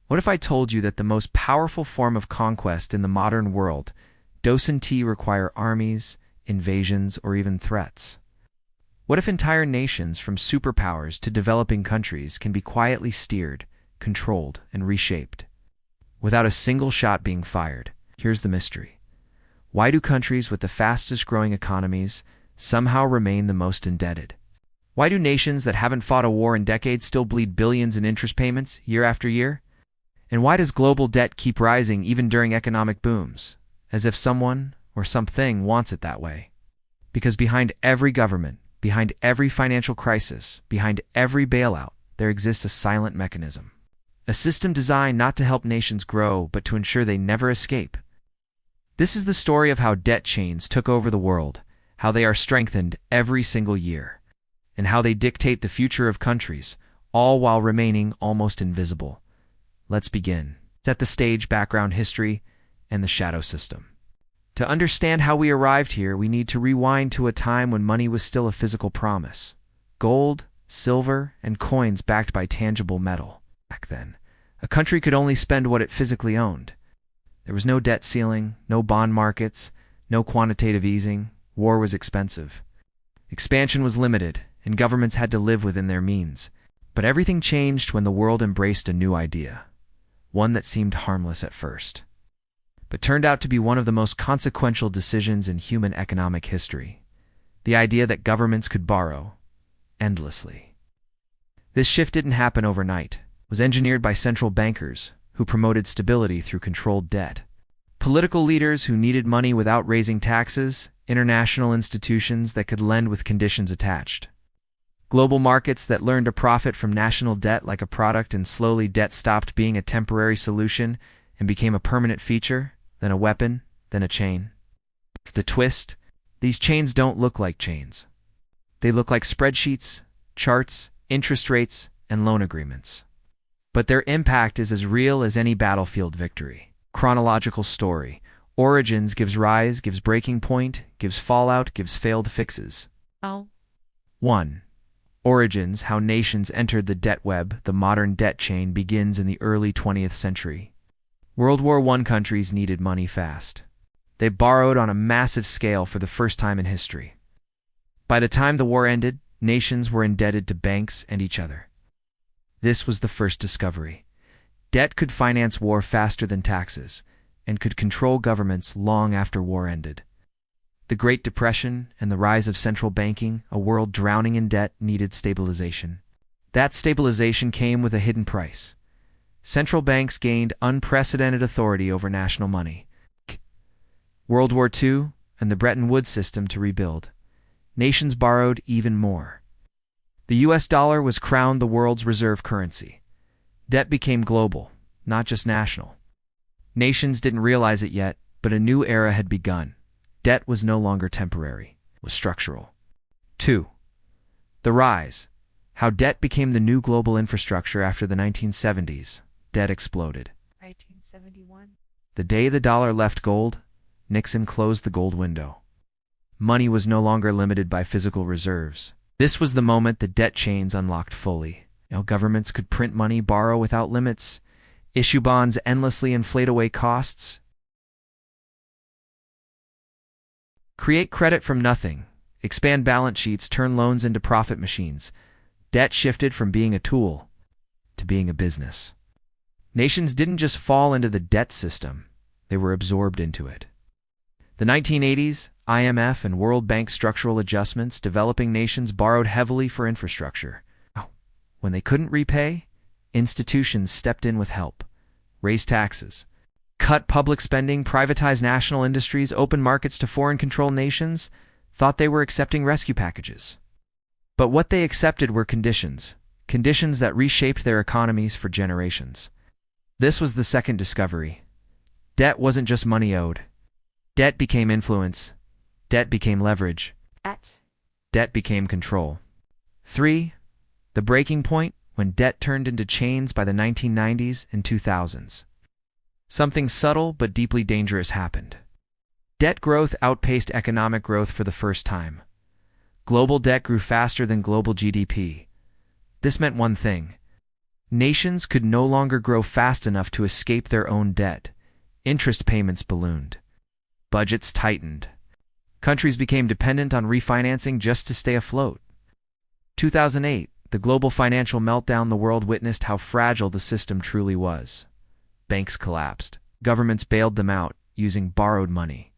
What if I told you that the most powerful form of conquest in the modern world doesn't require armies, invasions, or even threats? What if entire nations, from superpowers to developing countries, can be quietly steered, controlled, and reshaped without a single shot being fired? Here's the mystery. Why do countries with the fastest growing economies somehow remain the most indebted? Why do nations that haven't fought a war in decades still bleed billions in interest payments year after year? And why does global debt keep rising even during economic booms, as if someone or something wants it that way? Because behind every government, behind every financial crisis, behind every bailout, there exists a silent mechanism. A system designed not to help nations grow, but to ensure they never escape. This is the story of how debt chains took over the world, how they are strengthened every single year, and how they dictate the future of countries, all while remaining almost invisible. Let's begin. Set the stage, background, history, and the shadow system. To understand how we arrived here, we need to rewind to a time when money was still a physical promise. Gold, silver, and coins backed by tangible metal. Back then, a country could only spend what it physically owned. There was no debt ceiling, no bond markets, no quantitative easing. War was expensive. Expansion was limited, and governments had to live within their means. But everything changed when the world embraced a new idea, one that seemed harmless at first, but turned out to be one of the most consequential decisions in human economic history: the idea that governments could borrow endlessly. This shift didn't happen overnight. It was engineered by central bankers who promoted stability through controlled debt, political leaders who needed money without raising taxes, international institutions that could lend with conditions attached, global markets that learned to profit from national debt like a product, and slowly debt stopped being a temporary solution and became a permanent feature, then a weapon, then a chain. The twist: these chains don't look like chains. They look like spreadsheets, charts, interest rates, and loan agreements. But their impact is as real as any battlefield victory. Chronological story. Origins gives rise, gives breaking point, gives fallout, gives failed fixes. 1. Origins, how nations entered the debt web. The modern debt chain begins in the early 20th century. World War I countries needed money fast. They borrowed on a massive scale for the first time in history. By the time the war ended, nations were indebted to banks and each other. This was the first discovery. Debt could finance war faster than taxes, and could control governments long after war ended. The Great Depression and the rise of central banking, a world drowning in debt, needed stabilization. That stabilization came with a hidden price. Central banks gained unprecedented authority over national money. World War II and the Bretton Woods system to rebuild. Nations borrowed even more. The US dollar was crowned the world's reserve currency. Debt became global, not just national. Nations didn't realize it yet, but a new era had begun. Debt was no longer temporary, it was structural. 2. The rise. How debt became the new global infrastructure after the 1970s. Debt exploded. 1971. The day the dollar left gold, Nixon closed the gold window. Money was no longer limited by physical reserves. This was the moment the debt chains unlocked fully. Now governments could print money, borrow without limits, issue bonds endlessly, inflate away costs, create credit from nothing, expand balance sheets, turn loans into profit machines. Debt shifted from being a tool to being a business. Nations didn't just fall into the debt system, they were absorbed into it. The 1980s, IMF and World Bank structural adjustments. Developing nations borrowed heavily for infrastructure. When they couldn't repay, institutions stepped in with help, raised taxes, cut public spending, privatized national industries, opened markets to foreign-controlled nations, thought they were accepting rescue packages. But what they accepted were conditions that reshaped their economies for generations. This was the second discovery. Debt wasn't just money owed. Debt became influence. Debt became leverage. Debt became control. 3. The breaking point, when debt turned into chains by the 1990s and 2000s. Something subtle but deeply dangerous happened. Debt growth outpaced economic growth for the first time. Global debt grew faster than global GDP. This meant one thing: Nations could no longer grow fast enough to escape their own debt. Interest payments ballooned. Budgets tightened. Countries became dependent on refinancing just to stay afloat. 2008, the global financial meltdown. The world witnessed how fragile the system truly was. Banks collapsed. Governments bailed them out using borrowed money.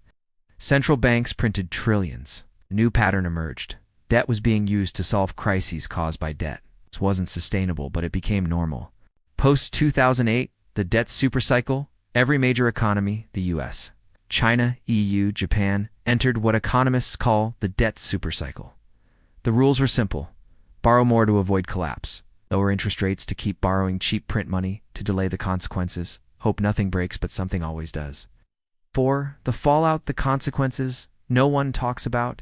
Central banks printed trillions. A new pattern emerged. Debt was being used to solve crises caused by debt. This wasn't sustainable, but it became normal. Post-2008, the debt supercycle, every major economy, the US, China, EU, Japan, entered what economists call the debt supercycle. The rules were simple. Borrow more to avoid collapse. Lower interest rates to keep borrowing cheap, print money to delay the consequences. Hope nothing breaks, but something always does. 4. The fallout, the consequences, no one talks about.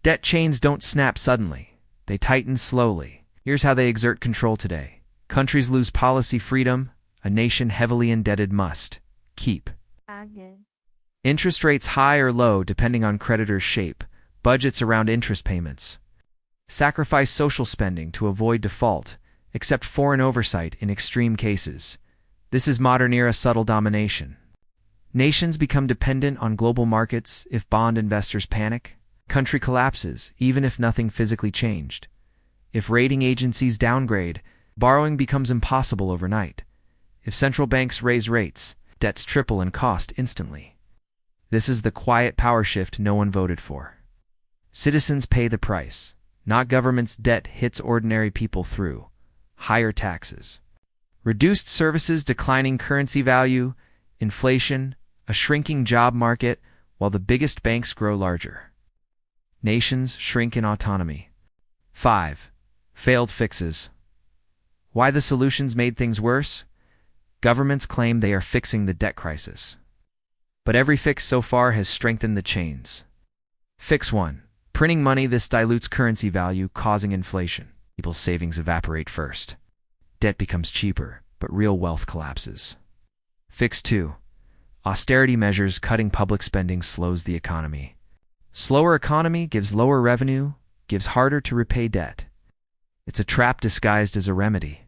Debt chains don't snap suddenly. They tighten slowly. Here's how they exert control today. Countries lose policy freedom. A nation heavily indebted must keep interest rates high or low depending on creditors' shape, budgets around interest payments. Sacrifice social spending to avoid default, accept foreign oversight in extreme cases. This is modern-era subtle domination. Nations become dependent on global markets if bond investors panic. Country collapses, even if nothing physically changed. If rating agencies downgrade, borrowing becomes impossible overnight. If central banks raise rates, debts triple in cost instantly. This is the quiet power shift no one voted for. Citizens pay the price. Not governments. Debt hits ordinary people through higher taxes, reduced services, declining currency value, inflation, a shrinking job market, while the biggest banks grow larger. Nations shrink in autonomy. 5. Failed fixes. Why the solutions made things worse? Governments claim they are fixing the debt crisis. But every fix so far has strengthened the chains. Fix 1. Printing money. This dilutes currency value, causing inflation. People's savings evaporate first. Debt becomes cheaper, but real wealth collapses. Fix 2. Austerity measures. Cutting public spending slows the economy. Slower economy gives lower revenue, gives harder to repay debt. It's a trap disguised as a remedy.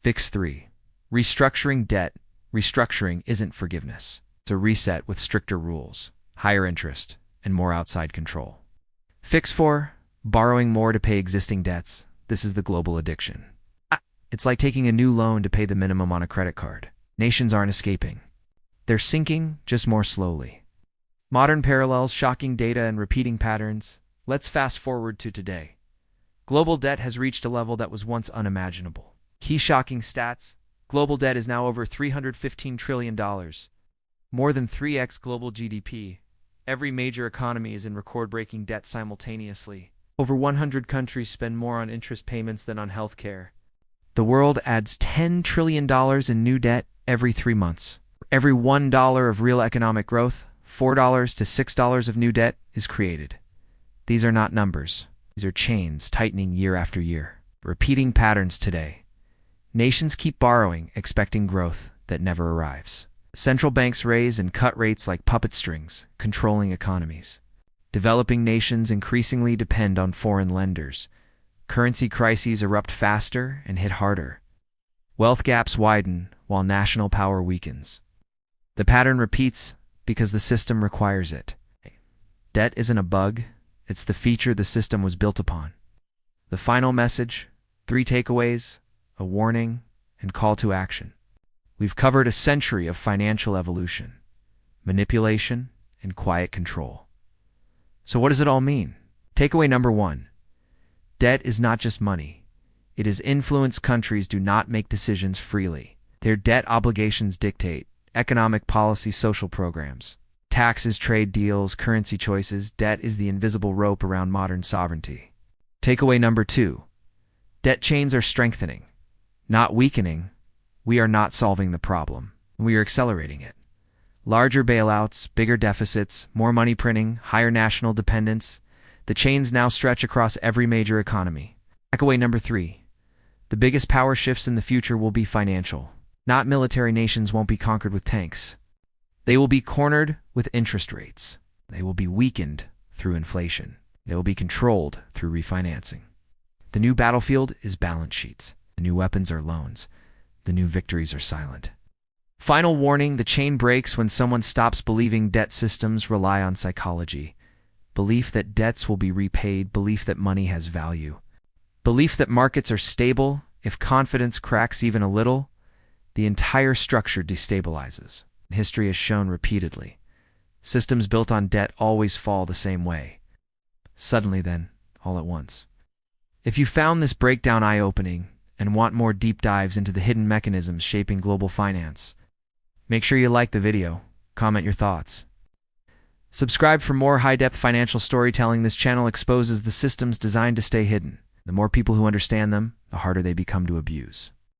Fix 3. Restructuring debt. Restructuring isn't forgiveness. It's a reset with stricter rules, higher interest, and more outside control. Fix 4. Borrowing more to pay existing debts. This is the global addiction. It's like taking a new loan to pay the minimum on a credit card. Nations aren't escaping. They're sinking, just more slowly. Modern parallels, shocking data, and repeating patterns. Let's fast forward to today. Global debt has reached a level that was once unimaginable. Key shocking stats. Global debt is now over $315 trillion. More than 3x global GDP. Every major economy is in record-breaking debt simultaneously. Over 100 countries spend more on interest payments than on healthcare. The world adds $10 trillion in new debt every 3 months. For every $1 of real economic growth, $4 to $6 of new debt is created. These are not numbers. These are chains tightening year after year. Repeating patterns today. Nations keep borrowing, expecting growth that never arrives. Central banks raise and cut rates like puppet strings, controlling economies. Developing nations increasingly depend on foreign lenders. Currency crises erupt faster and hit harder. Wealth gaps widen while national power weakens. The pattern repeats because the system requires it. Debt isn't a bug, it's the feature the system was built upon. The final message, 3 takeaways, a warning, and call to action. We've covered a century of financial evolution, manipulation, and quiet control. So what does it all mean? Takeaway number 1. Debt is not just money. It is influence. Countries do not make decisions freely. Their debt obligations dictate economic policy, social programs, taxes, trade deals, currency choices. Debt is the invisible rope around modern sovereignty. Takeaway number 2. Debt chains are strengthening, not weakening. We are not solving the problem. We are accelerating it. Larger bailouts, bigger deficits, more money printing, higher national dependence. The chains now stretch across every major economy. Takeaway number 3. The biggest power shifts in the future will be financial. Not military. Nations won't be conquered with tanks. They will be cornered with interest rates. They will be weakened through inflation. They will be controlled through refinancing. The new battlefield is balance sheets. The new weapons are loans. The new victories are silent. Final warning, the chain breaks when someone stops believing debt systems rely on psychology. Belief that debts will be repaid, belief that money has value. Belief that markets are stable. If confidence cracks even a little, the entire structure destabilizes. History has shown repeatedly. Systems built on debt always fall the same way. Suddenly then, all at once. If you found this breakdown eye-opening and want more deep dives into the hidden mechanisms shaping global finance, make sure you like the video, comment your thoughts. Subscribe for more high-depth financial storytelling. This channel exposes the systems designed to stay hidden. The more people who understand them, the harder they become to abuse.